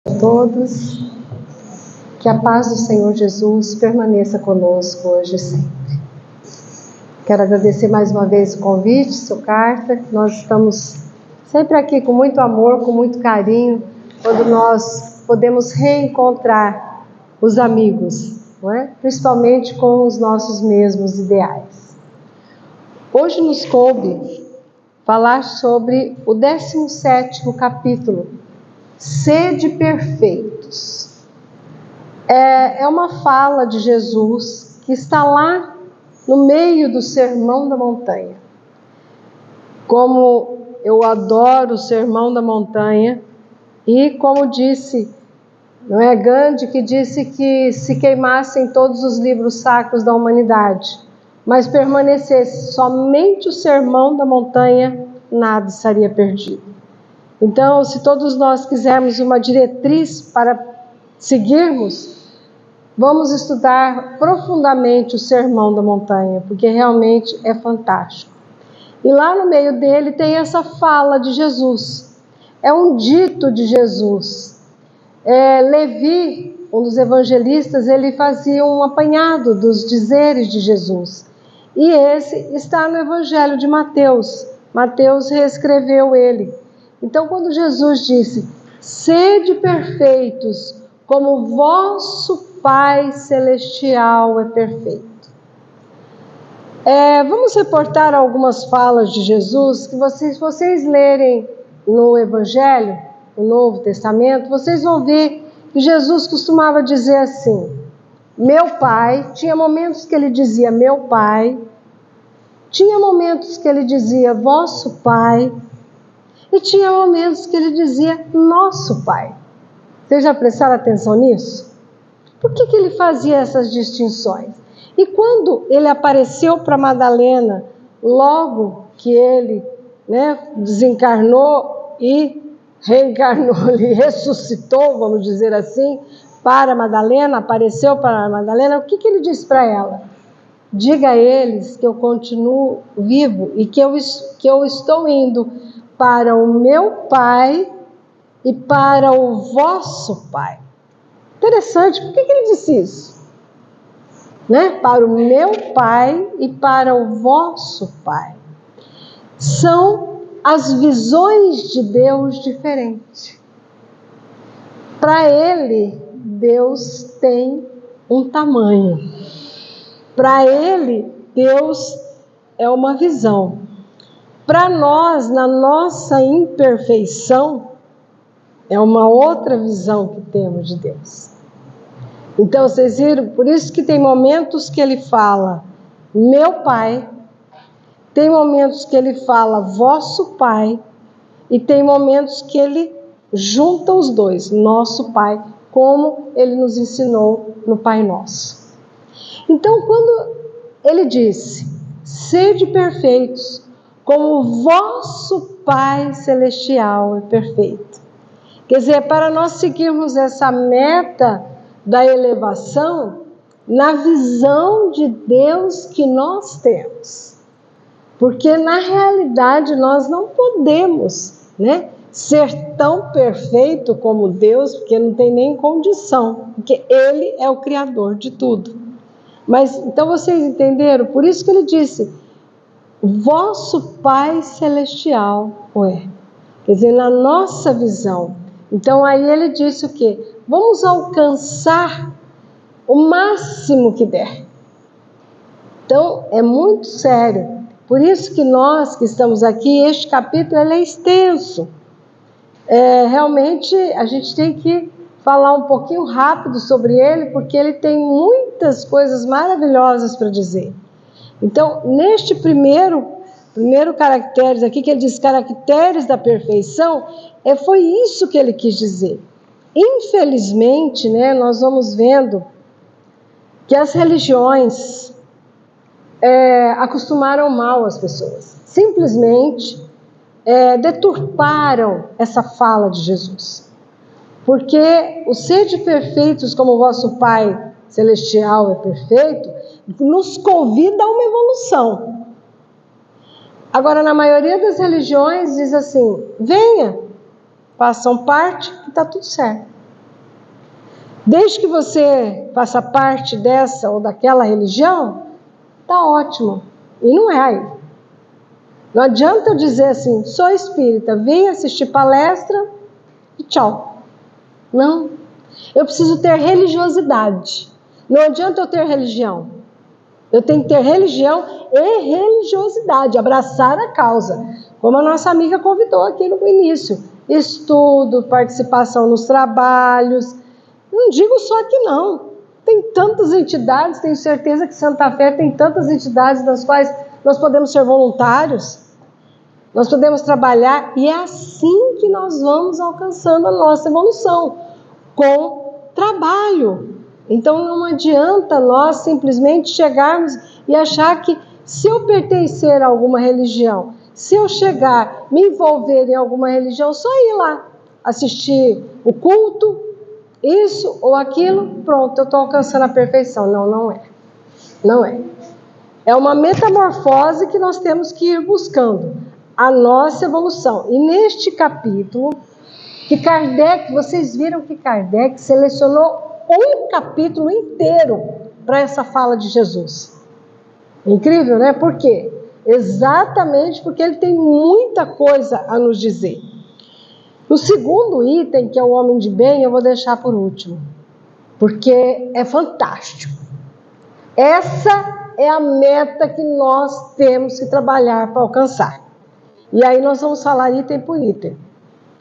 A todos, que a paz do Senhor Jesus permaneça conosco hoje e sempre. Quero agradecer mais uma vez o convite, sua carta. Nós estamos sempre aqui com muito amor, com muito carinho, quando nós podemos reencontrar os amigos, não é? Principalmente com os nossos mesmos ideais. Hoje nos coube falar sobre o 17º capítulo, Sede perfeitos. É uma fala de Jesus que está lá no meio do Sermão da Montanha. Como eu adoro o Sermão da Montanha, e como disse, não é Gandhi que disse que se queimassem todos os livros sacros da humanidade, mas permanecesse somente o Sermão da Montanha, nada estaria perdido. Então, se todos nós quisermos uma diretriz para seguirmos, vamos estudar profundamente o Sermão da Montanha, porque realmente é fantástico. E lá no meio dele tem essa fala de Jesus. É um dito de Jesus. Levi, um dos evangelistas, ele fazia um apanhado dos dizeres de Jesus. E esse está no Evangelho de Mateus. Mateus reescreveu ele. Então, quando Jesus disse, sede perfeitos, como o vosso Pai Celestial é perfeito. Vamos reportar algumas falas de Jesus, que se vocês lerem no Evangelho, no Novo Testamento, vocês vão ver que Jesus costumava dizer assim, meu Pai. Tinha momentos que ele dizia meu Pai, tinha momentos que ele dizia vosso Pai, e tinha momentos que ele dizia nosso Pai. Vocês já prestaram atenção nisso? Por que ele fazia essas distinções? E quando ele apareceu para Madalena, logo que ele desencarnou e reencarnou, ele ressuscitou, vamos dizer assim, para Madalena, apareceu para Madalena, o que ele disse para ela? Diga a eles que eu continuo vivo e que eu estou indo para o meu Pai e para o vosso Pai. Interessante, por que ele disse isso? Para o meu Pai e para o vosso Pai. São as visões de Deus diferentes. Para ele, Deus tem um tamanho. Para ele, Deus é uma visão. Para nós, na nossa imperfeição, é uma outra visão que temos de Deus. Então, vocês viram? Por isso que tem momentos que ele fala, meu Pai, tem momentos que ele fala, vosso Pai, e tem momentos que ele junta os dois, nosso Pai, como ele nos ensinou no Pai Nosso. Então, quando ele disse, sede perfeitos, como o vosso Pai Celestial é perfeito. Quer dizer, para nós seguirmos essa meta da elevação, na visão de Deus que nós temos. Porque na realidade nós não podemos, ser tão perfeito como Deus, porque não tem nem condição, porque Ele é o Criador de tudo. Mas, então vocês entenderam? Por isso que ele disse, vosso Pai Celestial é. Quer dizer, na nossa visão. Então aí ele disse o quê? Vamos alcançar o máximo que der. Então é muito sério. Por isso que nós que estamos aqui, este capítulo ele é extenso. Realmente a gente tem que falar um pouquinho rápido sobre ele, porque ele tem muitas coisas maravilhosas para dizer. Então, neste primeiro caracteres aqui, que ele diz caracteres da perfeição, foi isso que ele quis dizer. Infelizmente, nós vamos vendo que as religiões acostumaram mal as pessoas. Simplesmente deturparam essa fala de Jesus. Porque o sede perfeitos como o vosso Pai Celestial é perfeito, nos convida a uma evolução. Agora, na maioria das religiões diz assim, venha, façam parte, que está tudo certo. Desde que você faça parte dessa ou daquela religião, tá ótimo. E não é aí. Não adianta eu dizer assim, sou espírita, vim assistir palestra e tchau. Não. Eu preciso ter religiosidade. Não adianta eu ter religião. Eu tenho que ter religião e religiosidade, abraçar a causa. Como a nossa amiga convidou aqui no início. Estudo, participação nos trabalhos. Não digo só aqui não. Tem tantas entidades, tenho certeza que Santa Fé tem tantas entidades das quais nós podemos ser voluntários. Nós podemos trabalhar e é assim que nós vamos alcançando a nossa evolução, com trabalho. Então não adianta nós simplesmente chegarmos e achar que se eu pertencer a alguma religião, se eu chegar, me envolver em alguma religião, só ir lá, assistir o culto, isso ou aquilo, pronto, eu estou alcançando a perfeição. Não, não é. Não é. É uma metamorfose que nós temos que ir buscando a nossa evolução. E neste capítulo, que Kardec, vocês viram que Kardec selecionou um capítulo inteiro para essa fala de Jesus. Incrível, né? Por quê? Exatamente porque ele tem muita coisa a nos dizer. O segundo item, que é o homem de bem, eu vou deixar por último, porque é fantástico. Essa é a meta que nós temos que trabalhar para alcançar. E aí nós vamos falar item por item,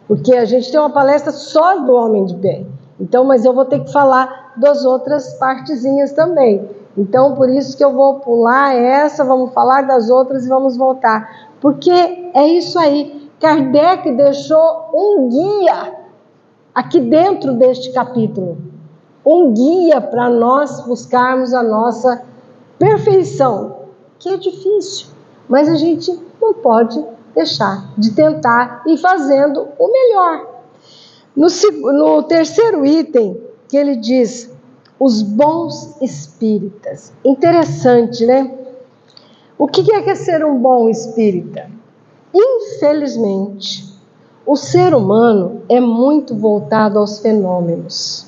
porque a gente tem uma palestra só do homem de bem. Então, mas eu vou ter que falar das outras partezinhas também. Então, por isso que eu vou pular essa, vamos falar das outras e vamos voltar. Porque é isso aí. Kardec deixou um guia aqui dentro deste capítulo. Um guia para nós buscarmos a nossa perfeição, que é difícil, mas a gente não pode deixar de tentar ir fazendo o melhor. No terceiro item, que ele diz, os bons espíritas. Interessante, né? O que é ser um bom espírita? Infelizmente, o ser humano é muito voltado aos fenômenos.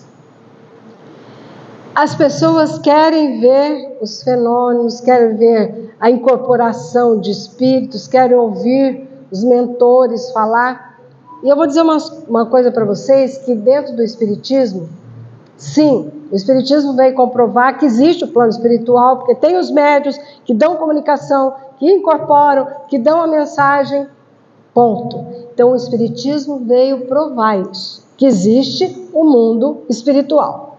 As pessoas querem ver os fenômenos, querem ver a incorporação de espíritos, querem ouvir os mentores falar. E eu vou dizer uma coisa para vocês, que dentro do espiritismo, sim, o espiritismo veio comprovar que existe o plano espiritual, porque tem os médios que dão comunicação, que incorporam, que dão a mensagem, ponto. Então o espiritismo veio provar isso, que existe o mundo espiritual.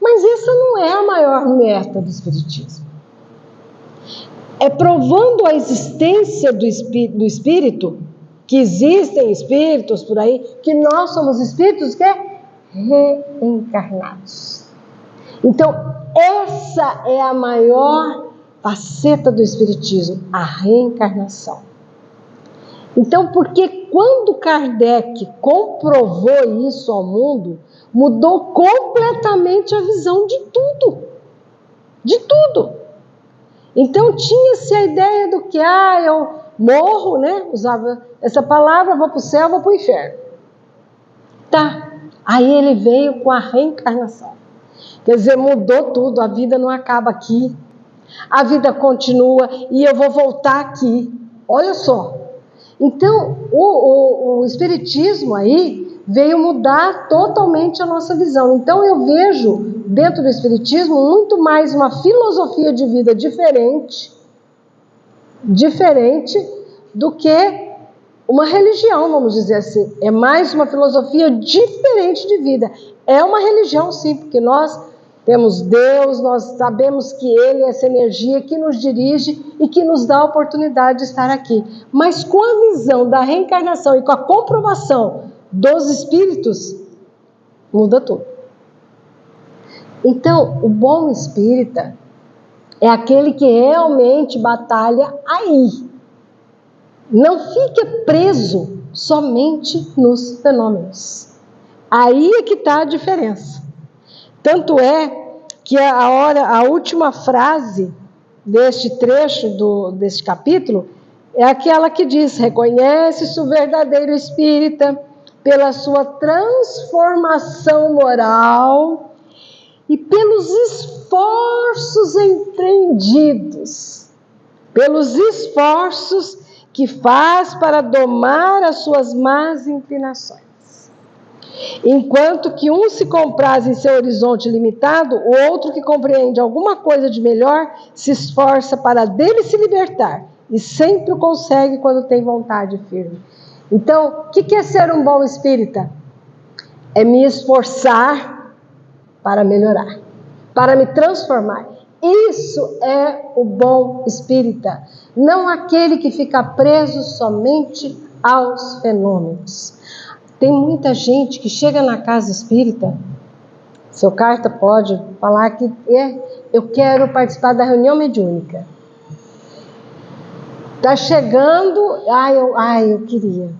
Mas essa não é a maior meta do espiritismo. É provando a existência do espírito, que existem espíritos por aí, que nós somos espíritos que reencarnados. Então, essa é a maior faceta do espiritismo, a reencarnação. Então, porque quando Kardec comprovou isso ao mundo, mudou completamente a visão de tudo. De tudo. Então, tinha-se a ideia do que, eu morro, né? Usava essa palavra, vou para o céu, vou para o inferno. Tá. Aí ele veio com a reencarnação. Quer dizer, mudou tudo, a vida não acaba aqui. A vida continua e eu vou voltar aqui. Olha só. Então, o espiritismo aí veio mudar totalmente a nossa visão. Então, eu vejo dentro do espiritismo muito mais uma filosofia de vida diferente do que uma religião, vamos dizer assim. É mais uma filosofia diferente de vida. É uma religião, sim, porque nós temos Deus, nós sabemos que Ele é essa energia que nos dirige e que nos dá a oportunidade de estar aqui. Mas com a visão da reencarnação e com a comprovação dos espíritos, muda tudo. Então, o bom espírita é aquele que realmente batalha aí. Não fique preso somente nos fenômenos. Aí é que está a diferença. Tanto é que a última frase deste trecho deste capítulo é aquela que diz: reconhece-se o verdadeiro espírita pela sua transformação moral e pelos esforços empreendidos, pelos esforços que faz para domar as suas más inclinações. Enquanto que um se compraz em seu horizonte limitado, o outro que compreende alguma coisa de melhor se esforça para dele se libertar e sempre o consegue quando tem vontade firme. Então, o que é ser um bom espírita? É me esforçar para melhorar, para me transformar. Isso é o bom espírita, não aquele que fica preso somente aos fenômenos. Tem muita gente que chega na casa espírita, seu Carta pode falar que eu quero participar da reunião mediúnica. Está chegando, eu queria.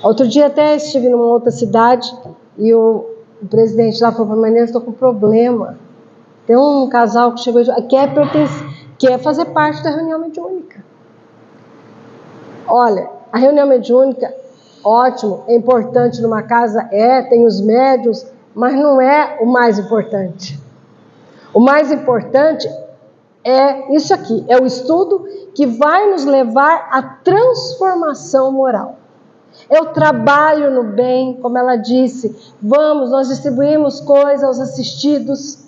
Outro dia até estive numa outra cidade e o presidente lá falou para mim, eu estou com problema. Tem um casal que chegou e quer fazer parte da reunião mediúnica. Olha, a reunião mediúnica, ótimo, é importante numa casa, tem os médiuns, mas não é o mais importante. O mais importante é isso aqui, é o estudo que vai nos levar à transformação moral. É o trabalho no bem, como ela disse, nós distribuímos coisas aos assistidos,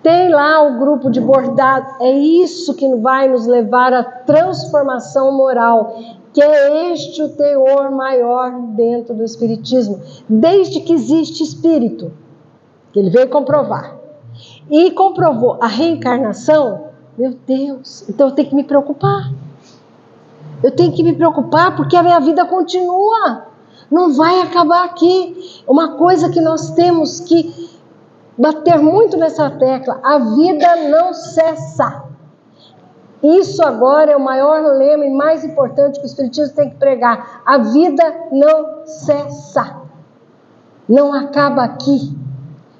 tem lá o grupo de bordado, é isso que vai nos levar à transformação moral, que é este o teor maior dentro do Espiritismo, desde que existe espírito, que ele veio comprovar. E comprovou a reencarnação, meu Deus, então eu tenho que me preocupar. Eu tenho que me preocupar porque a minha vida continua, não vai acabar aqui. Uma coisa que nós temos que bater muito nessa tecla, a vida não cessa. Isso agora é o maior lema e mais importante que o Espiritismo tem que pregar. A vida não cessa, não acaba aqui.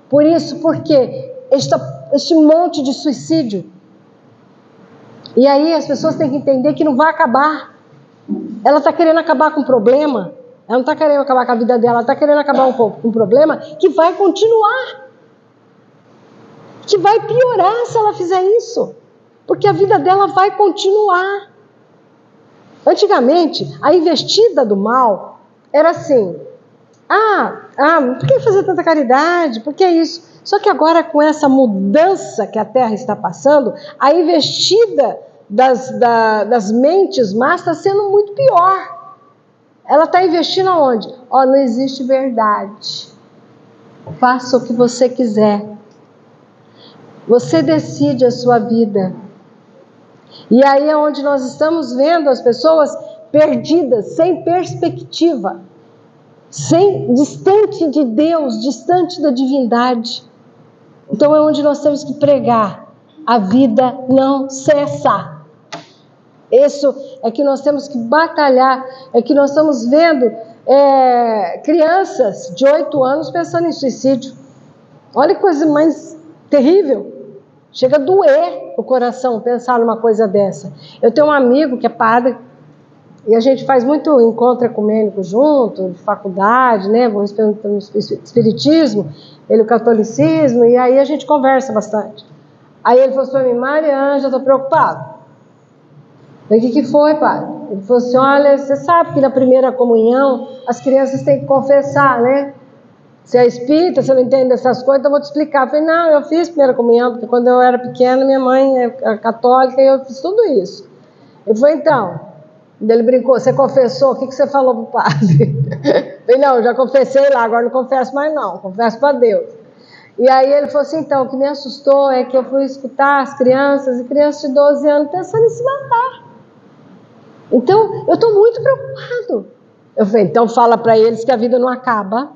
Por isso, porque este monte de suicídio, e aí as pessoas têm que entender que não vai acabar. Ela está querendo acabar com um problema, ela não está querendo acabar com a vida dela, ela está querendo acabar com um problema que vai continuar, que vai piorar se ela fizer isso, porque a vida dela vai continuar. Antigamente, a investida do mal era assim, por que fazer tanta caridade, por que isso? Só que agora, com essa mudança que a Terra está passando, a investida das mentes más está sendo muito pior. Ela está investindo aonde? Não existe verdade. Faça o que você quiser. Você decide a sua vida. E aí é onde nós estamos vendo as pessoas perdidas, sem perspectiva, distante de Deus, distante da divindade. Então é onde nós temos que pregar. A vida não cessa. Isso é que nós temos que batalhar. É que nós estamos vendo crianças de 8 anos pensando em suicídio. Olha que coisa mais terrível. Chega a doer o coração pensar numa coisa dessa. Eu tenho um amigo que é padre e a gente faz muito encontro ecumênico junto, de faculdade, né? Vamos pelo espiritismo, ele o catolicismo, e aí a gente conversa bastante. Aí ele falou para mim, Mariângela, estou preocupado. Eu falei, o que foi, padre? Ele falou assim, olha, você sabe que na primeira comunhão as crianças têm que confessar, né? Você é espírita, você não entende essas coisas, então eu vou te explicar. Eu falei, não, eu fiz primeira comunhão, porque quando eu era pequena, minha mãe era católica e eu fiz tudo isso. Ele falou, então, ele brincou, você confessou, o que você falou pro padre? Eu falei, não, eu já confessei lá, agora não confesso mais não, confesso para Deus. E aí ele falou assim, então, o que me assustou é que eu fui escutar as crianças, e crianças de 12 anos pensando em se matar. Então, eu estou muito preocupado. Eu falei, então fala para eles que a vida não acaba.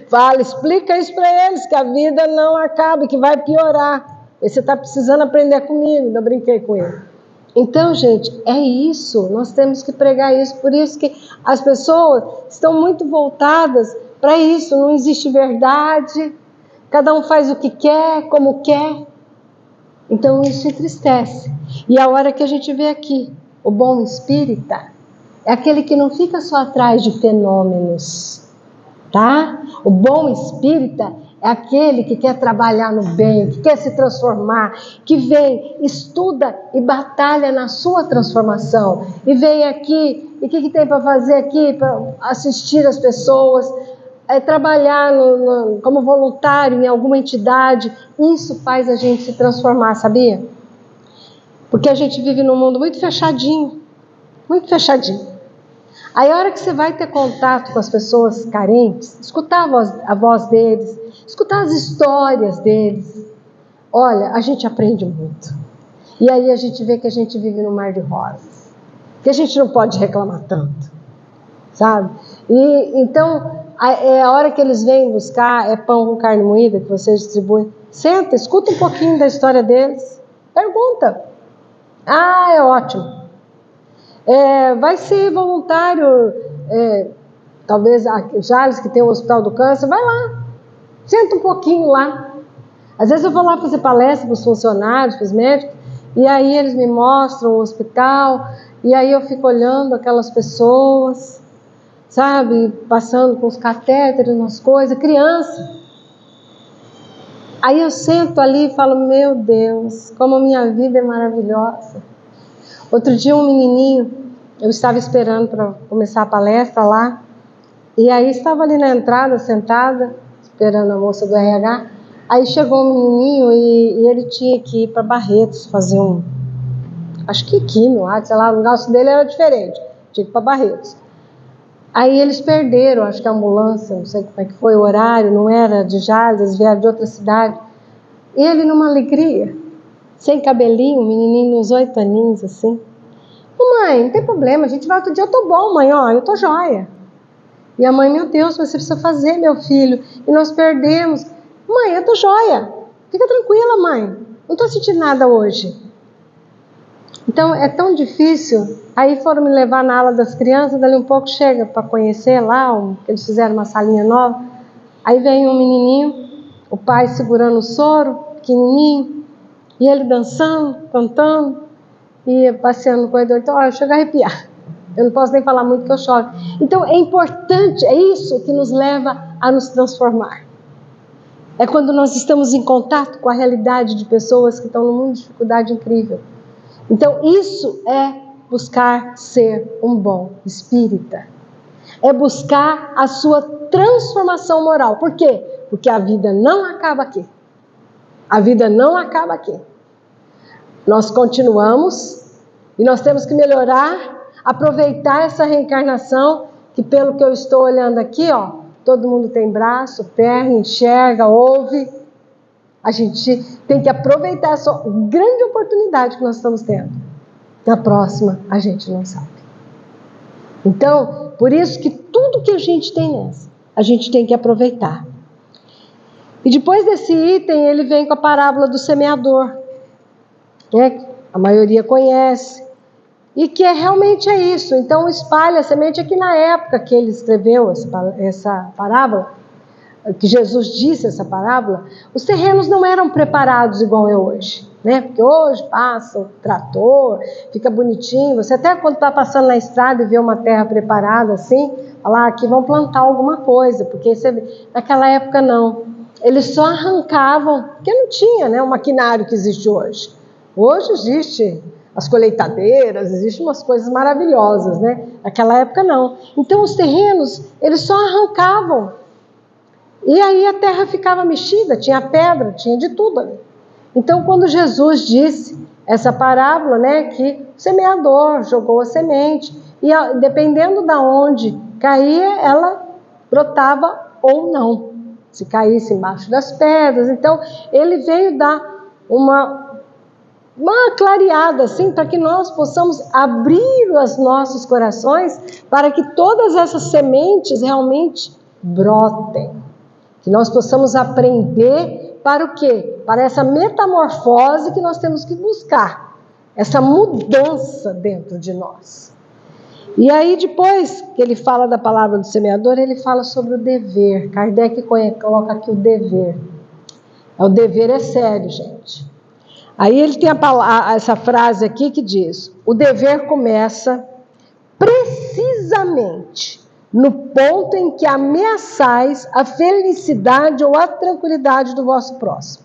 Fala, explica isso para eles, que a vida não acaba, que vai piorar. Você está precisando aprender comigo, ainda brinquei com ele. Então, gente, é isso, nós temos que pregar isso, por isso que as pessoas estão muito voltadas para isso, não existe verdade, cada um faz o que quer, como quer, então isso entristece. E a hora que a gente vê aqui, o bom espírita é aquele que não fica só atrás de fenômenos, tá? O bom espírita é aquele que quer trabalhar no bem, que quer se transformar, que vem, estuda e batalha na sua transformação. E vem aqui, e o que tem para fazer aqui? Para assistir as pessoas, trabalhar como voluntário em alguma entidade. Isso faz a gente se transformar, sabia? Porque a gente vive num mundo muito fechadinho, muito fechadinho. Aí a hora que você vai ter contato com as pessoas carentes, escutar a voz deles, escutar as histórias deles, olha, a gente aprende muito. E aí a gente vê que a gente vive num mar de rosas, que a gente não pode reclamar tanto, sabe? E então, a hora que eles vêm buscar, pão com carne moída que você distribui, senta, escuta um pouquinho da história deles, pergunta. Ah, é ótimo. Vai ser voluntário, talvez a Jales, que tem o Hospital do Câncer, vai lá, senta um pouquinho lá. Às vezes eu vou lá fazer palestra para os funcionários, para os médicos, e aí eles me mostram o hospital, e aí eu fico olhando aquelas pessoas, sabe, passando com os catéteres, umas coisas, criança. Aí eu sento ali e falo, meu Deus, como a minha vida é maravilhosa. Outro dia um menininho, eu estava esperando para começar a palestra lá, e aí estava ali na entrada, sentada, esperando a moça do RH, aí chegou um menininho e ele tinha que ir para Barretos fazer acho que químio, sei lá, o negócio dele era diferente, tinha que ir para Barretos. Aí eles perderam, acho que a ambulância, não sei como é que foi o horário, não era de Jales, eles vieram de outra cidade, e ele numa alegria, sem cabelinho, um menininho uns 8 aninhos assim. Mãe, não tem problema, a gente vai outro dia, eu tô bom, mãe, ó, eu tô joia. E a mãe, meu Deus, você precisa fazer, meu filho, e nós perdemos. Mãe, eu tô joia, fica tranquila, mãe, não tô sentindo nada hoje. Então, é tão difícil. Aí foram me levar na ala das crianças, dali um pouco chega para conhecer lá, eles fizeram uma salinha nova. Aí vem um menininho, o pai segurando o soro, pequenininho, e ele dançando, cantando, e passeando no corredor. Então, eu chego a arrepiar. Eu não posso nem falar muito que eu choro. Então, é importante, é isso que nos leva a nos transformar. É quando nós estamos em contato com a realidade de pessoas que estão num mundo de dificuldade incrível. Então, isso é buscar ser um bom espírita. É buscar a sua transformação moral. Por quê? Porque a vida não acaba aqui. A vida não acaba aqui. Nós continuamos e nós temos que melhorar, aproveitar essa reencarnação, que pelo que eu estou olhando aqui, ó, todo mundo tem braço, perna, enxerga, ouve. A gente tem que aproveitar essa grande oportunidade que nós estamos tendo. Na próxima, a gente não sabe. Então, por isso que tudo que a gente tem nessa, a gente tem que aproveitar. E depois desse item, ele vem com a parábola do semeador, né? A maioria conhece. E que realmente é isso. Então, espalha a semente. Aqui na época que ele escreveu essa parábola, que Jesus disse essa parábola, os terrenos não eram preparados igual é hoje, né? Porque hoje passa o trator, fica bonitinho, você até quando está passando na estrada e vê uma terra preparada assim, fala, aqui vão plantar alguma coisa, porque naquela época não, eles só arrancavam, porque não tinha, né, o maquinário que existe hoje. Hoje existe as colheitadeiras, existem umas coisas maravilhosas, né? Naquela época não. Então os terrenos, eles só arrancavam. E aí a terra ficava mexida, tinha pedra, tinha de tudo ali. Então, quando Jesus disse essa parábola, né, que o semeador jogou a semente, e dependendo de onde caía, ela brotava ou não. Se caísse embaixo das pedras. Então, ele veio dar uma clareada, assim, para que nós possamos abrir os nossos corações para que todas essas sementes realmente brotem. Que nós possamos aprender para o quê? Para essa metamorfose que nós temos que buscar. Essa mudança dentro de nós. E aí depois que ele fala da palavra do semeador, ele fala sobre o dever. Kardec coloca aqui o dever. O dever é sério, gente. Aí ele tem essa frase aqui que diz: o dever começa precisamente no ponto em que ameaçais a felicidade ou a tranquilidade do vosso próximo.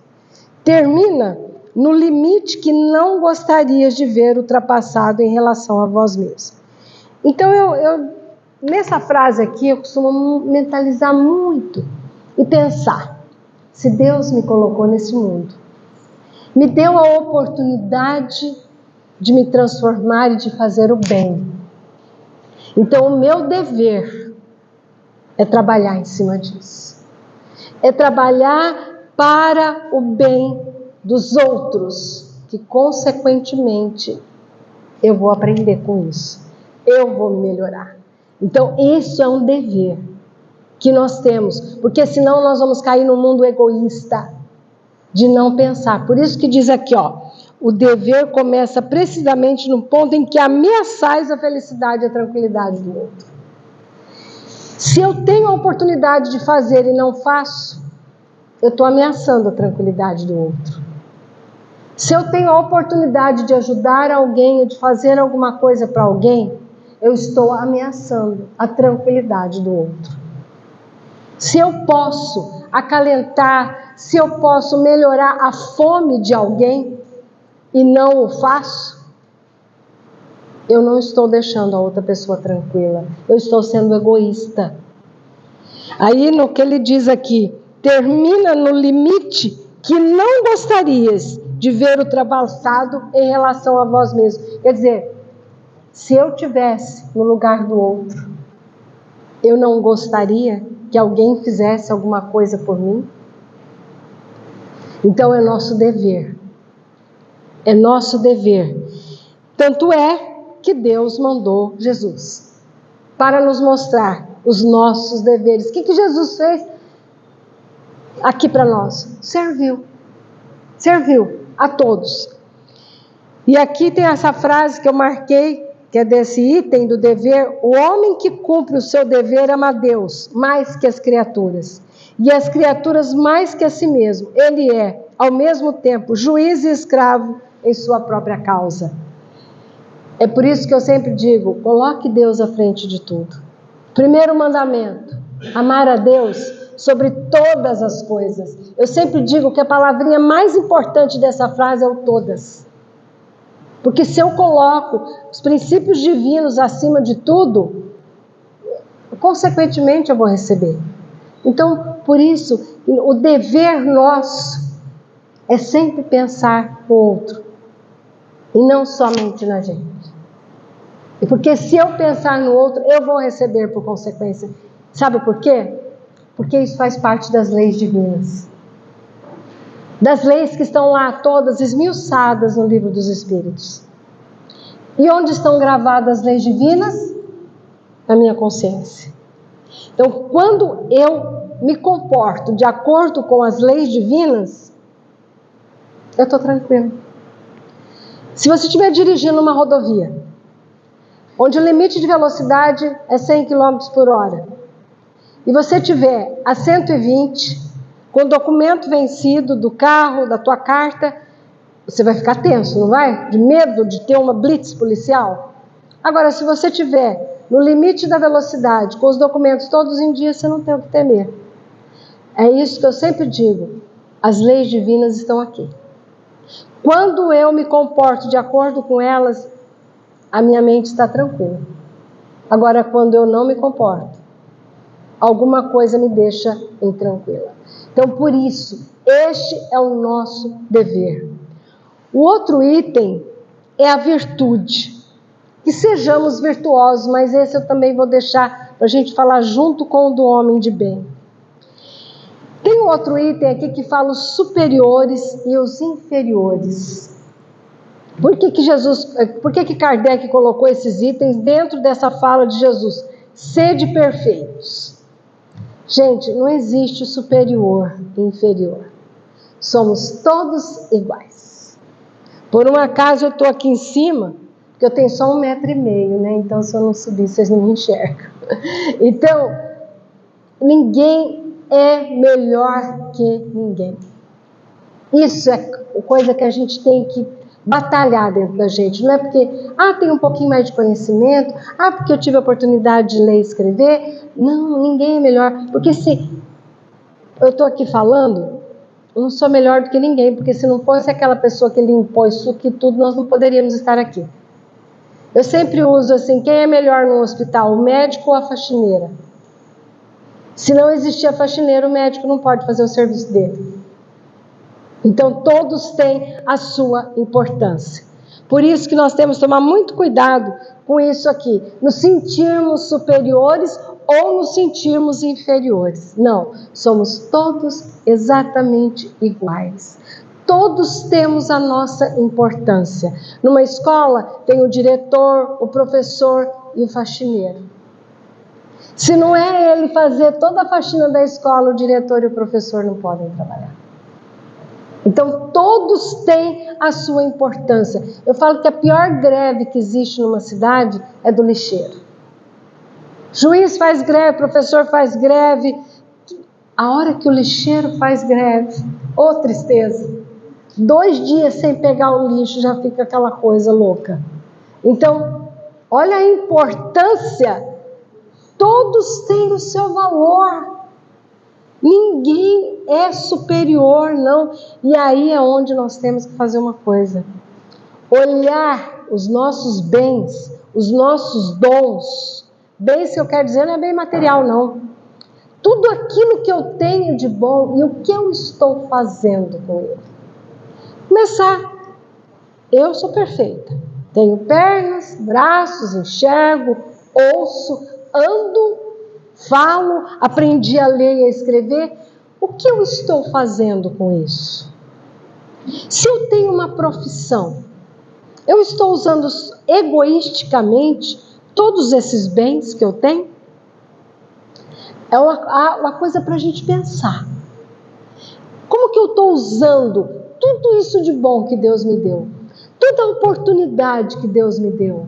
Termina no limite que não gostarias de ver ultrapassado em relação a vós mesmos. Então, nessa frase aqui, eu costumo mentalizar muito e pensar: se Deus me colocou nesse mundo, me deu a oportunidade de me transformar e de fazer o bem. Então, o meu dever é trabalhar em cima disso. É trabalhar para o bem dos outros, que consequentemente eu vou aprender com isso. Eu vou me melhorar. Então, isso é um dever que nós temos, porque senão nós vamos cair no mundo egoísta, de não pensar. Por isso que diz aqui, o dever começa precisamente no ponto em que ameaçais a felicidade e a tranquilidade do outro. Se eu tenho a oportunidade de fazer e não faço, eu estou ameaçando a tranquilidade do outro. Se eu tenho a oportunidade de ajudar alguém, de fazer alguma coisa para alguém, eu estou ameaçando a tranquilidade do outro. Se eu posso acalentar, se eu posso melhorar a fome de alguém e não o faço, eu não estou deixando a outra pessoa tranquila. Eu estou sendo egoísta. Aí no que ele diz aqui, termina no limite que não gostarias de ver ultrapassado em relação a vós mesmos. Quer dizer, se eu tivesse no lugar do outro, eu não gostaria que alguém fizesse alguma coisa por mim? Então é nosso dever. É nosso dever. Tanto é que Deus mandou Jesus para nos mostrar os nossos deveres. O que Jesus fez aqui para nós? Serviu a todos. E aqui tem essa frase que eu marquei, que é desse item do dever: o homem que cumpre o seu dever ama a Deus mais que as criaturas, e as criaturas mais que a si mesmo. Ele é, ao mesmo tempo, juiz e escravo em sua própria causa. É por isso que eu sempre digo, coloque Deus à frente de tudo. Primeiro mandamento, amar a Deus sobre todas as coisas. Eu sempre digo que a palavrinha mais importante dessa frase é o todas. Porque se eu coloco os princípios divinos acima de tudo, consequentemente eu vou receber. Então, por isso, o dever nosso é sempre pensar no outro e não somente na gente. E porque se eu pensar no outro, eu vou receber por consequência. Sabe por quê? Porque isso faz parte das leis divinas. Das leis que estão lá todas esmiuçadas no livro dos Espíritos. E onde estão gravadas as leis divinas? Na minha consciência. Então, quando eu me comporto de acordo com as leis divinas, eu estou tranquilo. Se você estiver dirigindo uma rodovia, onde o limite de velocidade é 100 km por hora, e você estiver a 120, com o documento vencido do carro, da tua carta, você vai ficar tenso, não vai? De medo de ter uma blitz policial. Agora, se você estiver no limite da velocidade, com os documentos todos em dia, você não tem o que temer. É isso que eu sempre digo. As leis divinas estão aqui. Quando eu me comporto de acordo com elas, a minha mente está tranquila. Agora, quando eu não me comporto, alguma coisa me deixa intranquila. Então, por isso, este é o nosso dever. O outro item é a virtude. Que sejamos virtuosos, mas esse eu também vou deixar para a gente falar junto com o do homem de bem. Tem um outro item aqui que fala os superiores e os inferiores. Por que Kardec colocou esses itens dentro dessa fala de Jesus? Sede perfeitos. Gente, não existe superior e inferior. Somos todos iguais. Por um acaso eu estou aqui em cima, porque eu tenho só 1,5 m, né? Então se eu não subir, vocês não me enxergam. Então, ninguém é melhor que ninguém. Isso é coisa que a gente tem que batalhar dentro da gente. Não é porque, tem um pouquinho mais de conhecimento, porque eu tive a oportunidade de ler e escrever. Não, ninguém é melhor. Porque se eu estou aqui falando, eu não sou melhor do que ninguém, porque se não fosse aquela pessoa que limpou isso aqui tudo, nós não poderíamos estar aqui. Eu sempre uso assim, quem é melhor no hospital, o médico ou a faxineira? Se não existir a faxineira, o médico não pode fazer o serviço dele. Então, todos têm a sua importância. Por isso que nós temos que tomar muito cuidado com isso aqui. Nos sentirmos superiores ou nos sentirmos inferiores. Não, somos todos exatamente iguais. Todos temos a nossa importância. Numa escola, tem o diretor, o professor e o faxineiro. Se não é ele fazer toda a faxina da escola, o diretor e o professor não podem trabalhar. Então, todos têm a sua importância. Eu falo que a pior greve que existe numa cidade é do lixeiro. Juiz faz greve, professor faz greve. A hora que o lixeiro faz greve, tristeza. 2 dias sem pegar o lixo, já fica aquela coisa louca. Então, olha a importância. Todos têm o seu valor. Ninguém é superior, não. E aí é onde nós temos que fazer uma coisa. Olhar os nossos bens, os nossos dons. Bens que eu quero dizer não é bem material, não. Tudo aquilo que eu tenho de bom e o que eu estou fazendo com ele. Começar. Eu sou perfeita. Tenho pernas, braços, enxergo, ouço, ando, falo, aprendi a ler e a escrever. O que eu estou fazendo com isso? Se eu tenho uma profissão, eu estou usando egoisticamente todos esses bens que eu tenho? É uma coisa para a gente pensar. Como que eu estou usando tudo isso de bom que Deus me deu? Toda a oportunidade que Deus me deu?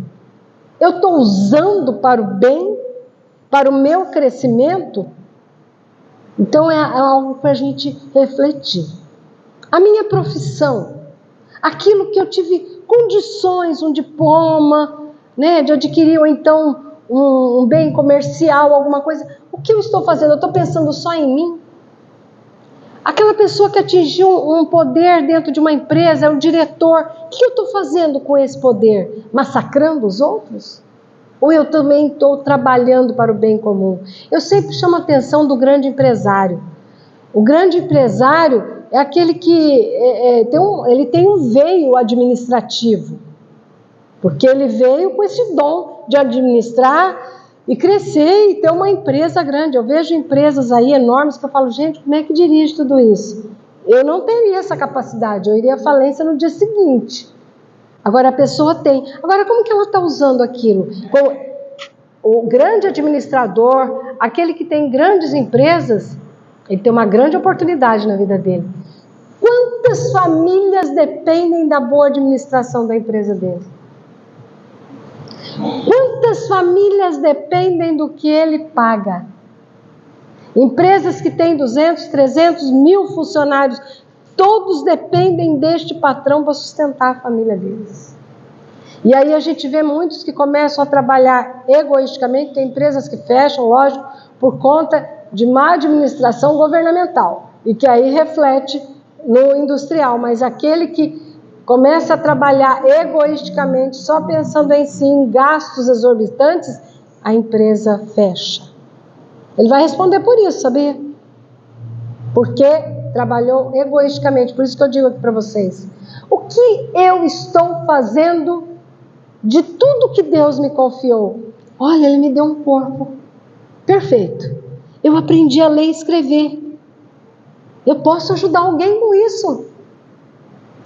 Eu estou usando para o bem? Para o meu crescimento? Então é algo para a gente refletir. A minha profissão, aquilo que eu tive condições, um diploma, de adquirir, ou então um bem comercial, alguma coisa. O que eu estou fazendo? Eu estou pensando só em mim? Aquela pessoa que atingiu um poder dentro de uma empresa, é um diretor. O que eu estou fazendo com esse poder? Massacrando os outros? Ou eu também estou trabalhando para o bem comum? Eu sempre chamo a atenção do grande empresário. O grande empresário é aquele que ele tem um veio administrativo. Porque ele veio com esse dom de administrar e crescer e ter uma empresa grande. Eu vejo empresas aí enormes que eu falo, gente, como é que dirige tudo isso? Eu não teria essa capacidade, eu iria à falência no dia seguinte. Agora a pessoa tem. Agora como que ela está usando aquilo? O grande administrador, aquele que tem grandes empresas, ele tem uma grande oportunidade na vida dele. Quantas famílias dependem da boa administração da empresa dele? Quantas famílias dependem do que ele paga? Empresas que têm 200, 300, 1000 funcionários, todos dependem deste patrão para sustentar a família deles. E aí a gente vê muitos que começam a trabalhar egoisticamente, tem empresas que fecham, lógico, por conta de má administração governamental, e que aí reflete no industrial, mas aquele que começa a trabalhar egoisticamente, só pensando em si, em gastos exorbitantes, a empresa fecha. Ele vai responder por isso, sabia? Porque trabalhou egoisticamente. Por isso que eu digo aqui para vocês, o que eu estou fazendo de tudo que Deus me confiou? Olha, Ele me deu um corpo perfeito. Eu aprendi a ler e escrever. Eu posso ajudar alguém com isso.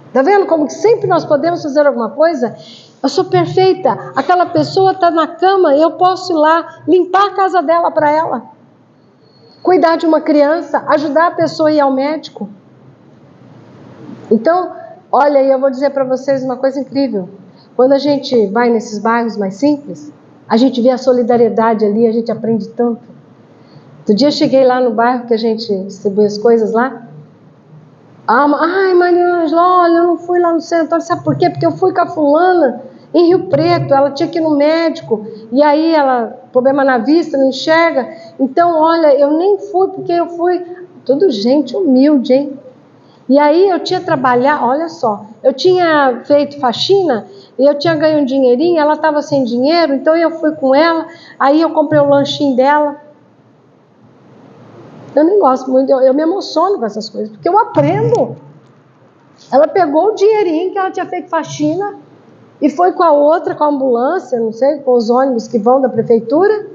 Está vendo como que sempre nós podemos fazer alguma coisa? Eu sou perfeita. Aquela pessoa está na cama, eu posso ir lá limpar a casa dela para ela. Cuidar de uma criança, ajudar a pessoa a ir ao médico. Então, olha, eu vou dizer para vocês uma coisa incrível. Quando a gente vai nesses bairros mais simples, a gente vê a solidariedade ali, a gente aprende tanto. Outro dia eu cheguei lá no bairro que a gente distribui as coisas lá. Ai, Maria Ângela, olha, eu não fui lá no centro. Sabe por quê? Porque eu fui com a fulana em Rio Preto, ela tinha que ir no médico, e aí ela, problema na vista, não enxerga. Então, olha, eu nem fui, porque eu fui... Tudo gente humilde, hein? E aí eu tinha trabalhado, olha só, eu tinha feito faxina, e eu tinha ganho um dinheirinho, ela estava sem dinheiro, então eu fui com ela, aí eu comprei o lanchinho dela. Eu nem gosto muito, eu me emociono com essas coisas, porque eu aprendo. Ela pegou o dinheirinho que ela tinha feito faxina e foi com a outra, com a ambulância, não sei, com os ônibus que vão da prefeitura,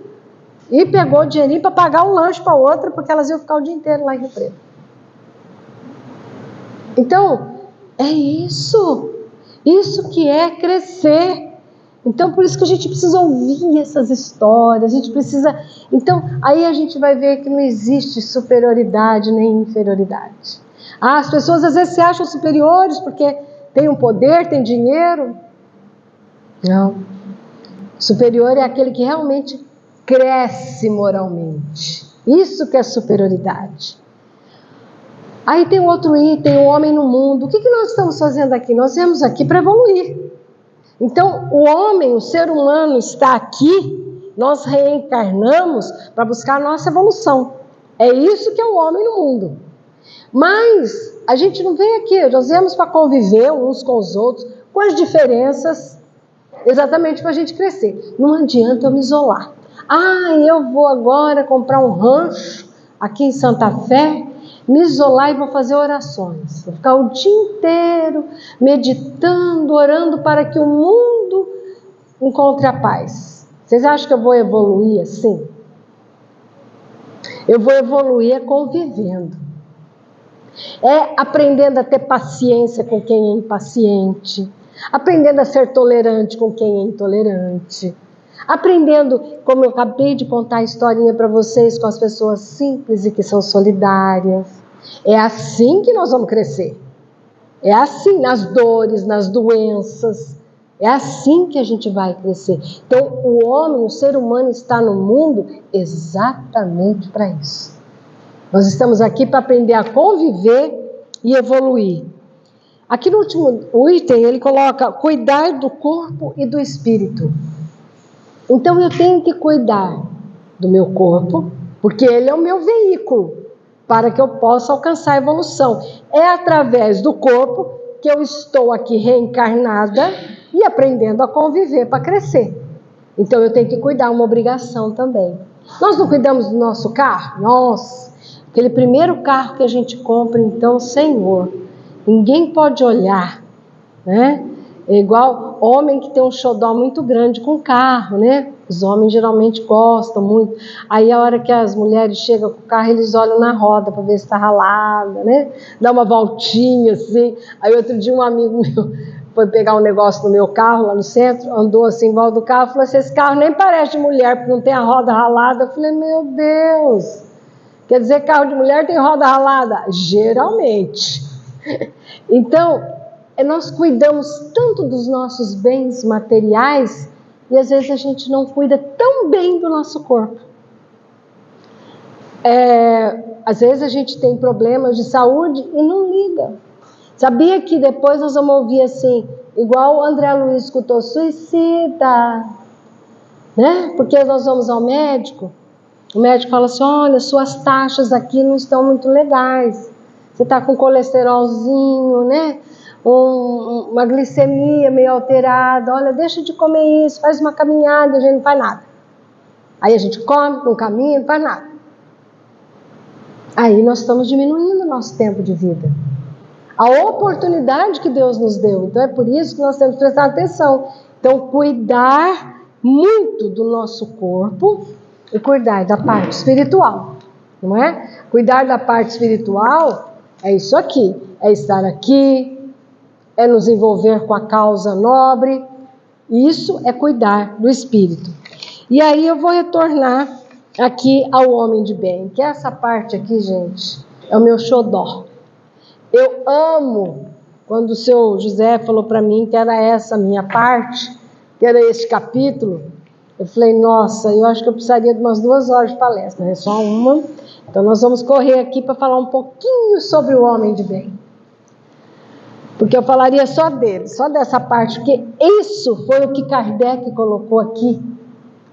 e pegou o dinheirinho para pagar um lanche para a outra, porque elas iam ficar o dia inteiro lá em Rio Preto. Então, é isso que é crescer. Então, por isso que a gente precisa ouvir essas histórias, a gente precisa... Então, aí a gente vai ver que não existe superioridade nem inferioridade. As pessoas às vezes se acham superiores porque têm um poder, têm dinheiro. Não. Superior é aquele que realmente cresce moralmente. Isso que é superioridade. Aí tem outro item, o homem no mundo. O que nós estamos fazendo aqui? Nós viemos aqui para evoluir. Então, o homem, o ser humano está aqui, nós reencarnamos para buscar a nossa evolução. É isso que é o homem no mundo. Mas a gente não vem aqui, nós viemos para conviver uns com os outros, com as diferenças, exatamente para a gente crescer. Não adianta eu me isolar. Eu vou agora comprar um rancho aqui em Santa Fé, me isolar e vou fazer orações. Vou ficar o dia inteiro meditando, orando para que o mundo encontre a paz. Vocês acham que eu vou evoluir assim? Eu vou evoluir convivendo. Aprendendo a ter paciência com quem é impaciente. Aprendendo a ser tolerante com quem é intolerante. Aprendendo, como eu acabei de contar a historinha para vocês, com as pessoas simples e que são solidárias. É assim que nós vamos crescer. É assim, nas dores, nas doenças. É assim que a gente vai crescer. Então, o homem, o ser humano está no mundo exatamente para isso. Nós estamos aqui para aprender a conviver e evoluir. Aqui no último item, ele coloca cuidar do corpo e do espírito. Então, eu tenho que cuidar do meu corpo, porque ele é o meu veículo para que eu possa alcançar a evolução. É através do corpo que eu estou aqui reencarnada e aprendendo a conviver para crescer. Então, eu tenho que cuidar, uma obrigação também. Nós não cuidamos do nosso carro? Nossa, aquele primeiro carro que a gente compra, então, Senhor, ninguém pode olhar, né? É igual homem que tem um xodó muito grande com carro, né? Os homens geralmente gostam muito. Aí a hora que as mulheres chegam com o carro, eles olham na roda para ver se está ralada, né? Dá uma voltinha assim. Aí outro dia um amigo meu foi pegar um negócio no meu carro lá no centro, andou assim em volta do carro, falou assim, esse carro nem parece de mulher, porque não tem a roda ralada. Eu falei, meu Deus, quer dizer carro de mulher tem roda ralada? Geralmente. Então, nós cuidamos tanto dos nossos bens materiais e às vezes a gente não cuida tão bem do nosso corpo. Às vezes a gente tem problemas de saúde e não liga. Sabia que depois nós vamos ouvir assim, igual o André Luiz escutou, suicida, né? Porque nós vamos ao médico, o médico fala assim, olha, suas taxas aqui não estão muito legais. Você está com colesterolzinho, né? Uma glicemia meio alterada, olha, deixa de comer isso, faz uma caminhada, a gente não faz nada. Aí a gente come, não caminha, não faz nada. Aí nós estamos diminuindo o nosso tempo de vida. A oportunidade que Deus nos deu. Então é por isso que nós temos que prestar atenção. Então cuidar muito do nosso corpo e cuidar da parte espiritual, não é? Cuidar da parte espiritual é isso aqui, é estar aqui, é nos envolver com a causa nobre. Isso é cuidar do espírito. E aí eu vou retornar aqui ao homem de bem, que essa parte aqui, gente, é o meu xodó. Eu amo quando o seu José falou para mim que era essa a minha parte, que era esse capítulo. Eu falei, nossa, eu acho que eu precisaria de umas 2 horas de palestra, não é só uma. Então nós vamos correr aqui para falar um pouquinho sobre o homem de bem. porque eu falaria só dele, só dessa parte, porque isso foi o que Kardec colocou aqui,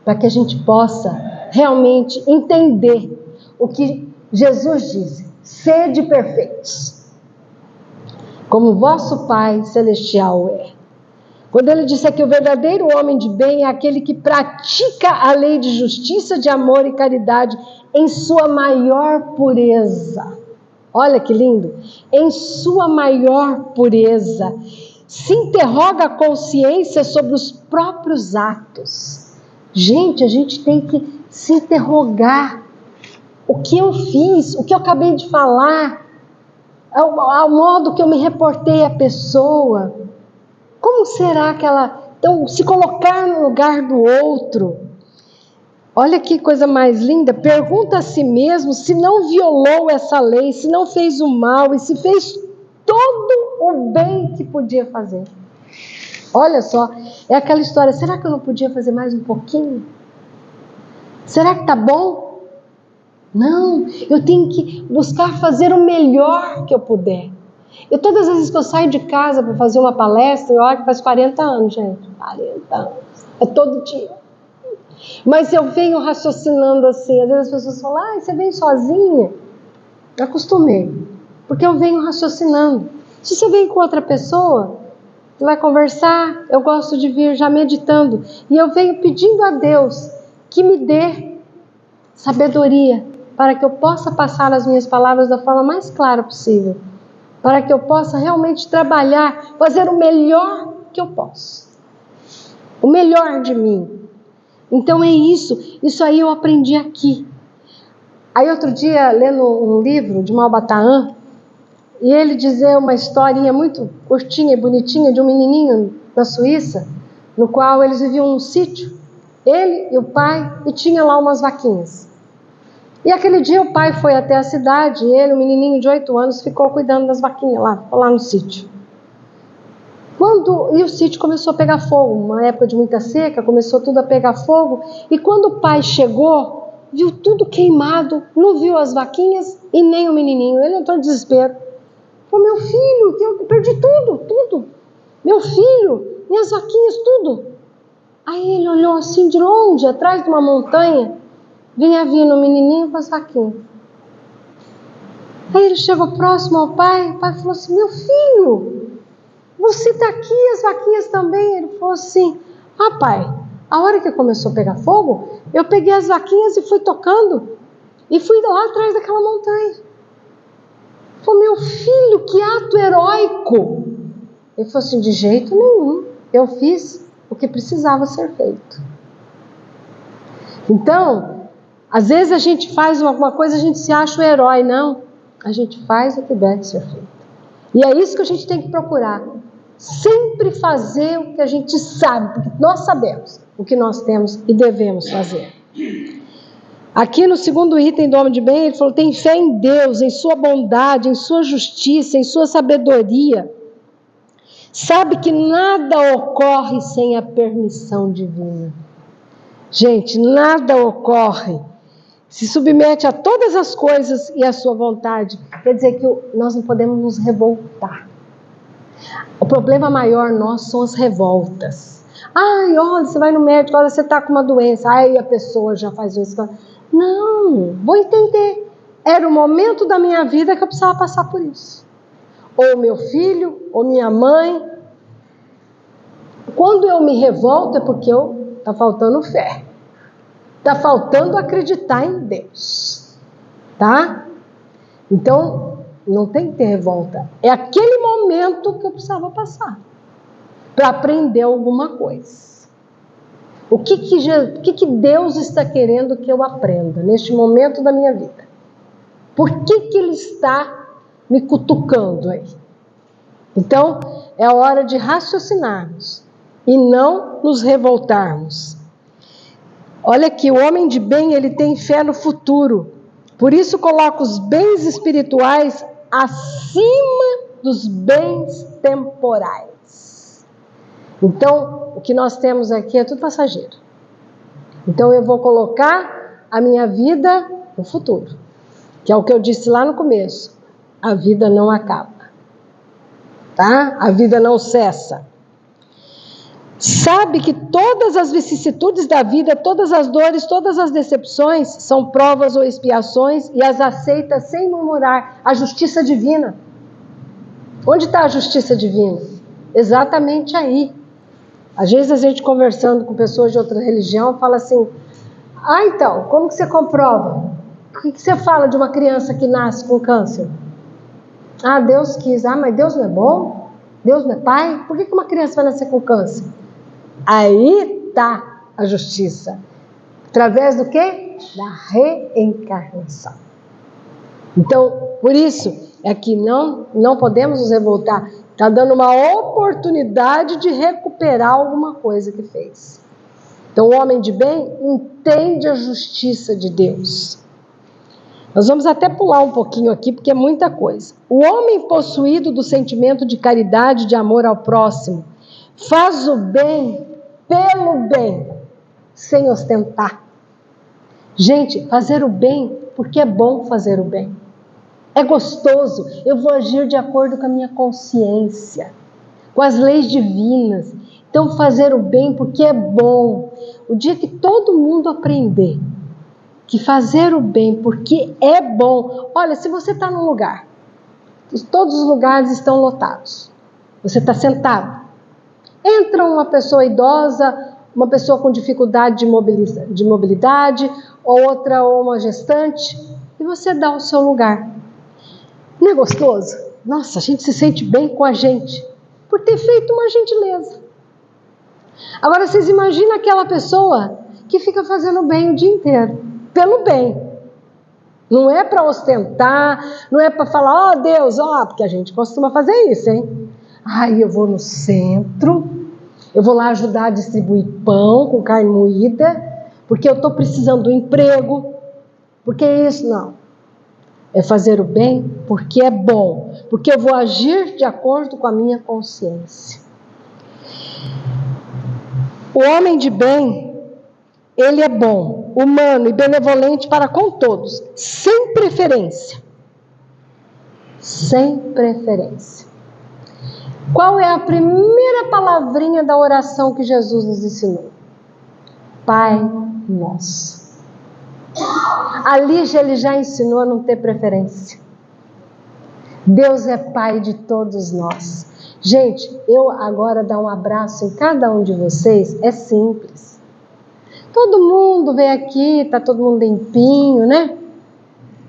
para que a gente possa realmente entender o que Jesus disse: sede perfeitos, como vosso Pai Celestial é. Quando ele disse que o verdadeiro homem de bem é aquele que pratica a lei de justiça, de amor e caridade em sua maior pureza. Olha que lindo! Em sua maior pureza. Se interroga a consciência sobre os próprios atos. Gente, a gente tem que se interrogar. O que eu fiz, o que eu acabei de falar, ao modo que eu me reportei à pessoa. Como será que ela... Então, se colocar no lugar do outro. Olha que coisa mais linda. Pergunta a si mesmo se não violou essa lei, se não fez o mal e se fez todo o bem que podia fazer. Olha só, é aquela história: será que eu não podia fazer mais um pouquinho? Será que tá bom? Não, eu tenho que buscar fazer o melhor que eu puder. Eu, todas as vezes que eu saio de casa para fazer uma palestra, eu olho que faz 40 anos, gente. 40 anos. É todo dia. Mas eu venho raciocinando assim. Às vezes as pessoas falam: você vem sozinha? Eu acostumei. Porque eu venho raciocinando. Se você vem com outra pessoa, você vai conversar. Eu gosto de vir já meditando. E eu venho pedindo a Deus que me dê sabedoria para que eu possa passar as minhas palavras da forma mais clara possível. Para que eu possa realmente trabalhar, fazer o melhor que eu posso. O melhor de mim. Então é isso. Isso aí eu aprendi aqui. Aí outro dia, lendo um livro de Malbataan, e ele dizia uma historinha muito curtinha e bonitinha de um menininho na Suíça, no qual eles viviam num sítio, ele e o pai, e tinha lá umas vaquinhas. E aquele dia o pai foi até a cidade, e ele, um menininho de 8 anos, ficou cuidando das vaquinhas lá no sítio. E o sítio começou a pegar fogo, uma época de muita seca, começou tudo a pegar fogo, e quando o pai chegou, viu tudo queimado, não viu as vaquinhas e nem o menininho. Ele entrou em desespero. Falou: meu filho, eu perdi tudo. Meu filho, minhas vaquinhas, tudo. Aí ele olhou assim de longe, atrás de uma montanha, vinha vindo o menininho com as vaquinhas. Aí ele chegou próximo ao pai, o pai falou assim: meu filho, você está aqui, as vaquinhas também? Ele falou assim: pai, a hora que começou a pegar fogo, eu peguei as vaquinhas e fui tocando, e fui lá atrás daquela montanha. Ele falou: meu filho, que ato heróico! Ele falou assim: de jeito nenhum, eu fiz o que precisava ser feito. Então, às vezes a gente faz alguma coisa, a gente se acha o herói. Não, a gente faz o que deve ser feito. E é isso que a gente tem que procurar. Sempre fazer o que a gente sabe, porque nós sabemos o que nós temos e devemos fazer. Aqui no segundo item do homem de bem, ele falou: tem fé em Deus, em sua bondade, em sua justiça, em sua sabedoria. Sabe que nada ocorre sem a permissão divina. Gente, nada ocorre. Se submete a todas as coisas e a sua vontade. Quer dizer que nós não podemos nos revoltar. O problema maior nosso são as revoltas. Olha, você vai no médico, olha, você está com uma doença. A pessoa já faz isso. Não, vou entender. Era o momento da minha vida que eu precisava passar por isso. Ou meu filho, ou minha mãe. Quando eu me revolto é porque está faltando fé. Está faltando acreditar em Deus. Tá? Então, não tem que ter revolta. É aquele momento que eu precisava passar para aprender alguma coisa. O que Deus está querendo que eu aprenda neste momento da minha vida? Por que Ele está me cutucando aí? Então, é a hora de raciocinarmos e não nos revoltarmos. Olha aqui, o homem de bem, ele tem fé no futuro. Por isso coloca os bens espirituais acima dos bens temporais. Então, o que nós temos aqui é tudo passageiro. Então, eu vou colocar a minha vida no futuro. Que é o que eu disse lá no começo. A vida não acaba. tá? A vida não cessa. Sabe que todas as vicissitudes da vida, todas as dores, todas as decepções são provas ou expiações e as aceita sem murmurar. A justiça divina. Onde está a justiça divina? Exatamente aí. Às vezes a gente conversando com pessoas de outra religião fala assim: ah, então, como que você comprova? O que você fala de uma criança que nasce com câncer? Ah, Deus quis. Ah, mas Deus não é bom? Deus não é pai? Por que uma criança vai nascer com câncer? Aí está a justiça. Através do quê? Da reencarnação. Então, por isso é que não podemos nos revoltar. Está dando uma oportunidade de recuperar alguma coisa que fez. Então, o homem de bem entende a justiça de Deus. Nós vamos até pular um pouquinho aqui, porque é muita coisa. O homem possuído do sentimento de caridade, de amor ao próximo, faz o bem pelo bem, sem ostentar. Gente, fazer o bem, porque é bom fazer o bem. É gostoso, eu vou agir de acordo com a minha consciência, com as leis divinas. Então, fazer o bem porque é bom. O dia que todo mundo aprender que fazer o bem porque é bom. Olha, se você está num lugar, todos os lugares estão lotados, você está sentado, entra uma pessoa idosa, uma pessoa com dificuldade de mobilidade, ou uma gestante, e você dá o seu lugar. Não é gostoso? Nossa, a gente se sente bem com a gente, por ter feito uma gentileza. Agora, vocês imaginam aquela pessoa que fica fazendo bem o dia inteiro, pelo bem. Não é para ostentar, não é para falar, ó Deus, porque a gente costuma fazer isso, hein? Ai, eu vou no centro, eu vou lá ajudar a distribuir pão com carne moída, porque eu estou precisando do emprego, porque isso não. É fazer o bem porque é bom, porque eu vou agir de acordo com a minha consciência. O homem de bem, ele é bom, humano e benevolente para com todos, sem preferência. Sem preferência. Qual é a primeira palavrinha da oração que Jesus nos ensinou? Pai Nosso. Ali ele já ensinou a não ter preferência. Deus é Pai de todos nós. Gente, eu agora dar um abraço em cada um de vocês é simples. Todo mundo vem aqui, está todo mundo limpinho, né?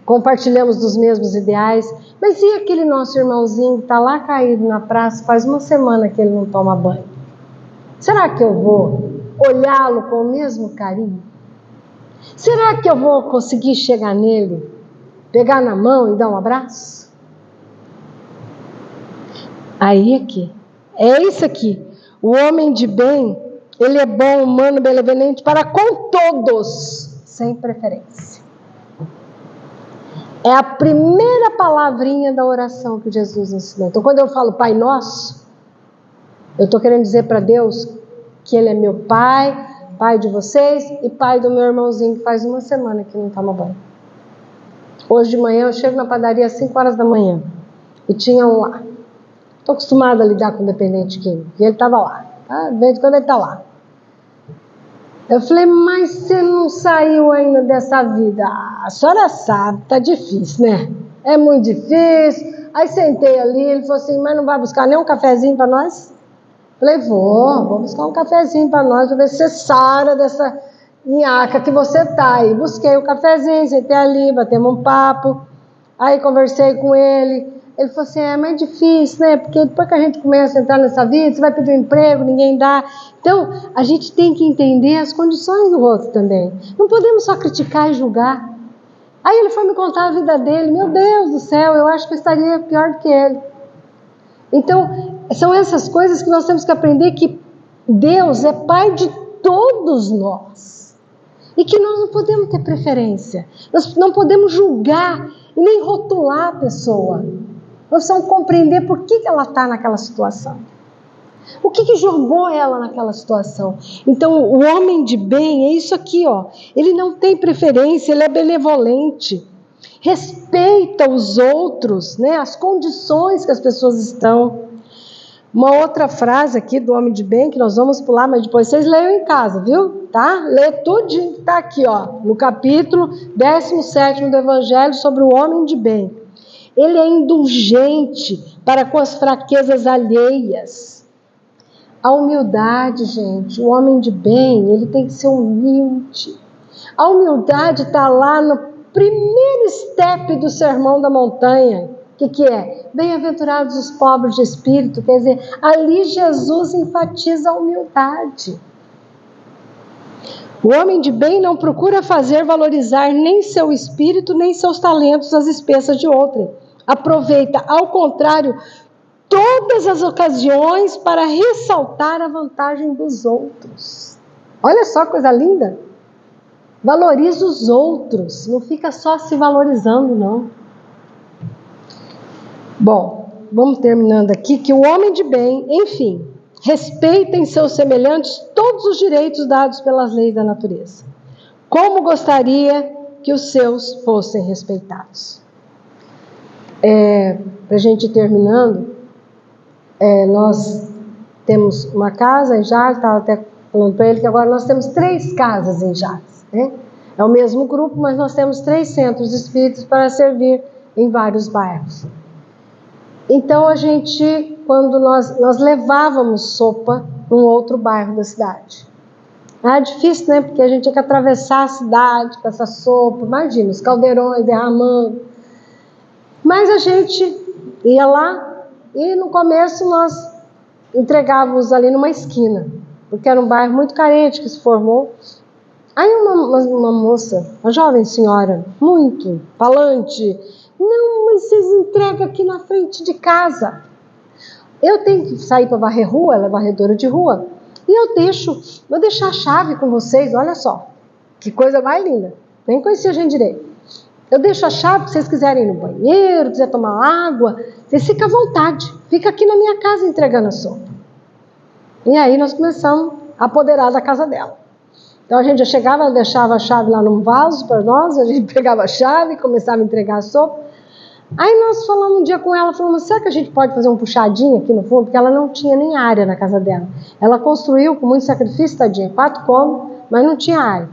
Compartilhamos dos mesmos ideais. Mas e aquele nosso irmãozinho que está lá caído na praça, faz uma semana que ele não toma banho? Será que eu vou olhá-lo com o mesmo carinho? Será que eu vou conseguir chegar nele, pegar na mão e dar um abraço? Aí aqui, é isso aqui. O homem de bem, ele é bom, humano, benevolente para com todos, sem preferência. É a primeira palavrinha da oração que Jesus ensinou. Então, quando eu falo Pai Nosso, eu estou querendo dizer para Deus que Ele é meu Pai, Pai de vocês e Pai do meu irmãozinho que faz uma semana que não toma banho. Hoje de manhã eu chego na padaria às 5 horas da manhã e tinha um lá. Estou acostumada a lidar com dependente químico e ele estava lá. Tá? De vez em quando ele está lá. Eu falei, mas você não saiu ainda dessa vida? A senhora sabe, tá difícil, né? É muito difícil. Aí sentei ali, ele falou assim, mas não vai buscar nem um cafezinho para nós? Falei, vou buscar um cafezinho para nós, para ver se você sara dessa nhaca que você tá. Aí busquei o cafezinho, sentei ali, batemos um papo. Aí conversei com ele. Ele falou assim, é mais difícil, né? Porque depois que a gente começa a entrar nessa vida, você vai pedir um emprego, ninguém dá. Então, a gente tem que entender as condições do outro também. Não podemos só criticar e julgar. Aí ele foi me contar a vida dele. Meu Deus do céu, eu acho que eu estaria pior do que ele. Então, são essas coisas que nós temos que aprender, que Deus é Pai de todos nós. E que nós não podemos ter preferência. Nós não podemos julgar e nem rotular a pessoa. Nós precisamos compreender por que ela está naquela situação. O que jogou ela naquela situação? Então, o homem de bem é isso aqui, ó. Ele não tem preferência, ele é benevolente. Respeita os outros, né? As condições que as pessoas estão. Uma outra frase aqui do homem de bem, que nós vamos pular, mas depois vocês leiam em casa, viu? Tá? Lê tudinho que está aqui, ó, no capítulo 17 do Evangelho sobre o homem de bem. Ele é indulgente para com as fraquezas alheias. A humildade, gente, o homem de bem, ele tem que ser humilde. A humildade está lá no primeiro step do Sermão da Montanha. O que é? Bem-aventurados os pobres de espírito. Quer dizer, ali Jesus enfatiza a humildade. O homem de bem não procura fazer valorizar nem seu espírito, nem seus talentos às expensas de outrem. Aproveita, ao contrário, todas as ocasiões para ressaltar a vantagem dos outros. Olha só que coisa linda. Valoriza os outros, não fica só se valorizando, não. Bom, vamos terminando aqui, que o homem de bem, enfim, respeita em seus semelhantes todos os direitos dados pelas leis da natureza. Como gostaria que os seus fossem respeitados. Para a gente ir terminando, nós temos uma casa em Jales, estava até falando para ele que agora nós temos 3 casas em Jales, né? É o mesmo grupo, mas nós temos 3 centros espíritas para servir em vários bairros. Então a gente, quando nós levávamos sopa num outro bairro da cidade. Era difícil, né? Porque a gente tinha que atravessar a cidade com essa sopa, imagina, os caldeirões derramando. Mas a gente ia lá e no começo nós entregávamos ali numa esquina, porque era um bairro muito carente que se formou. Aí uma moça, uma jovem senhora, muito falante, não, mas vocês entregam aqui na frente de casa. Eu tenho que sair para varrer rua, ela é varredora de rua, e vou deixar a chave com vocês, olha só, que coisa mais linda, nem conhecia a gente direito. Eu deixo a chave, se vocês quiserem ir no banheiro, quiser tomar água, vocês ficam à vontade, fica aqui na minha casa entregando a sopa. E aí nós começamos a apoderar da casa dela. Então a gente já chegava, ela deixava a chave lá num vaso para nós, a gente pegava a chave e começava a entregar a sopa. Aí nós falamos um dia com ela, falamos, será que a gente pode fazer um puxadinho aqui no fundo? Porque ela não tinha nem área na casa dela. Ela construiu com muito sacrifício, tadinha, 4 cômodos, mas não tinha área.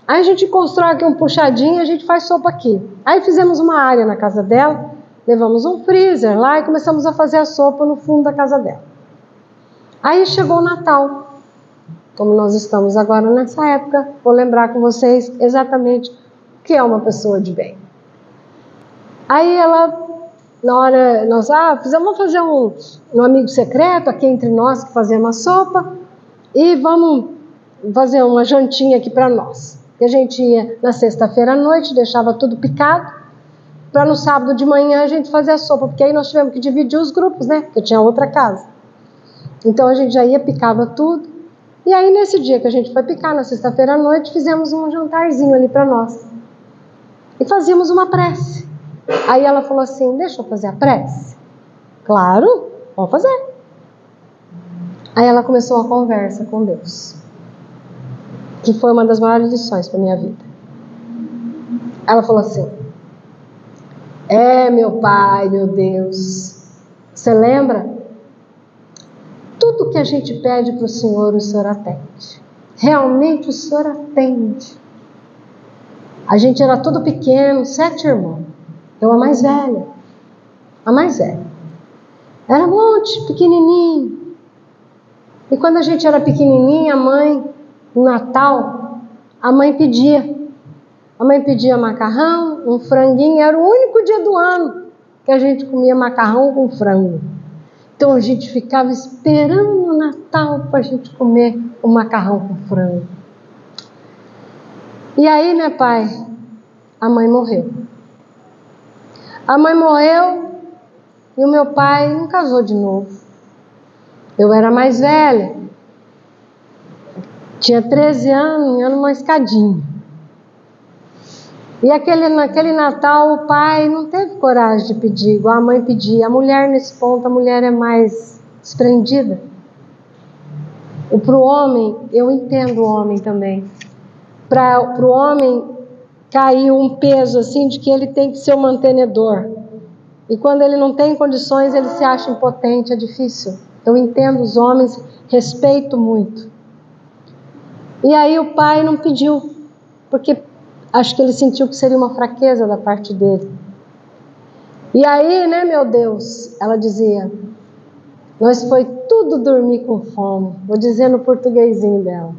Aí a gente constrói aqui um puxadinho e a gente faz sopa aqui. Aí fizemos uma área na casa dela, levamos um freezer lá e começamos a fazer a sopa no fundo da casa dela. Aí chegou o Natal. Como nós estamos agora nessa época, vou lembrar com vocês exatamente o que é uma pessoa de bem. Aí ela, na hora, vamos fazer um amigo secreto aqui entre nós que fazemos a sopa e vamos fazer uma jantinha aqui para nós. Que a gente ia na sexta-feira à noite, deixava tudo picado, para no sábado de manhã a gente fazer a sopa, porque aí nós tivemos que dividir os grupos, né? Porque tinha outra casa. Então a gente já ia, picava tudo. E aí nesse dia que a gente foi picar, na sexta-feira à noite, fizemos um jantarzinho ali para nós. E fazíamos uma prece. Aí ela falou assim, deixa eu fazer a prece? Claro, vamos fazer. Aí ela começou a conversa com Deus, que foi uma das maiores lições para minha vida. Ela falou assim, meu Pai, meu Deus, você lembra? Tudo que a gente pede para o Senhor atende. Realmente o Senhor atende. A gente era todo pequeno, 7 irmãos. Eu a mais velha. Era um monte, pequenininho. E quando a gente era pequenininha, a mãe, no Natal, a mãe pedia. A mãe pedia macarrão, um franguinho. Era o único dia do ano que a gente comia macarrão com frango. Então a gente ficava esperando o Natal para a gente comer o macarrão com frango. E aí, né, pai? A mãe morreu. A mãe morreu e o meu pai não casou de novo. Eu era mais velha. Tinha 13 anos, era uma escadinha. E naquele Natal o pai não teve coragem de pedir, igual a mãe pedia. A mulher nesse ponto, a mulher é mais desprendida. E para o homem, eu entendo o homem também. Para o homem caiu um peso assim de que ele tem que ser o mantenedor. E quando ele não tem condições, ele se acha impotente, é difícil. Eu entendo os homens, respeito muito. E aí o pai não pediu, porque acho que ele sentiu que seria uma fraqueza da parte dele. E aí, né, meu Deus, ela dizia, nós foi tudo dormir com fome. Vou dizer no portuguesinho dela.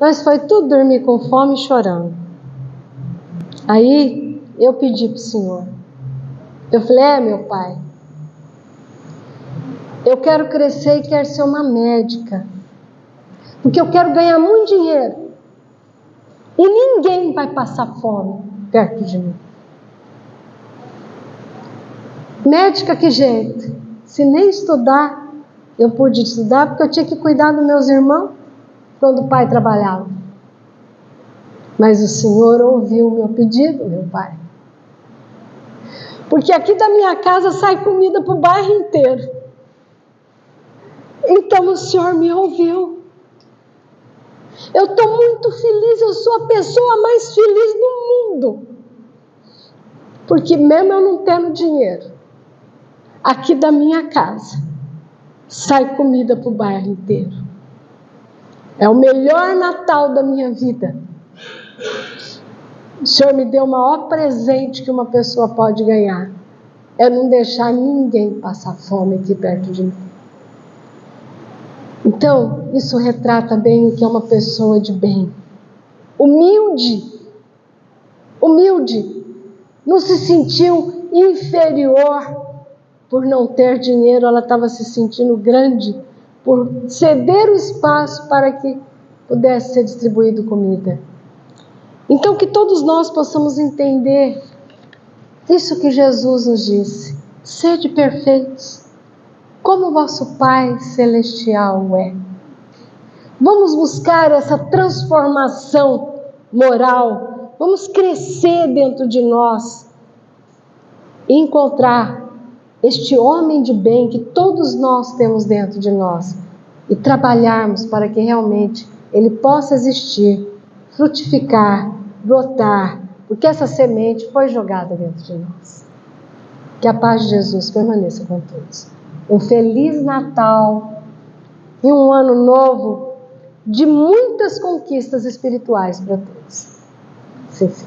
Nós foi tudo dormir com fome e chorando. Aí eu pedi para o Senhor. Eu falei, meu pai, eu quero crescer e quero ser uma médica. Porque eu quero ganhar muito dinheiro. E ninguém vai passar fome perto de mim. Médica, que jeito? Se nem estudar, eu pude estudar porque eu tinha que cuidar dos meus irmãos quando o pai trabalhava. Mas o Senhor ouviu o meu pedido, meu pai. Porque aqui da minha casa sai comida para o bairro inteiro. Então o Senhor me ouviu. Eu estou muito feliz, eu sou a pessoa mais feliz do mundo. Porque mesmo eu não tendo dinheiro, aqui da minha casa sai comida para o bairro inteiro. É o melhor Natal da minha vida. O Senhor me deu o maior presente que uma pessoa pode ganhar. É não deixar ninguém passar fome aqui perto de mim. Então, isso retrata bem o que é uma pessoa de bem. Humilde. Humilde. Não se sentiu inferior por não ter dinheiro. Ela estava se sentindo grande por ceder o espaço para que pudesse ser distribuído comida. Então, que todos nós possamos entender isso que Jesus nos disse. Sede perfeitos, como o vosso Pai Celestial é. Vamos buscar essa transformação moral. Vamos crescer dentro de nós e encontrar este homem de bem que todos nós temos dentro de nós e trabalharmos para que realmente ele possa existir, frutificar, brotar, porque essa semente foi jogada dentro de nós. Que a paz de Jesus permaneça com todos. Um feliz Natal e um ano novo de muitas conquistas espirituais para todos. Sim, sim.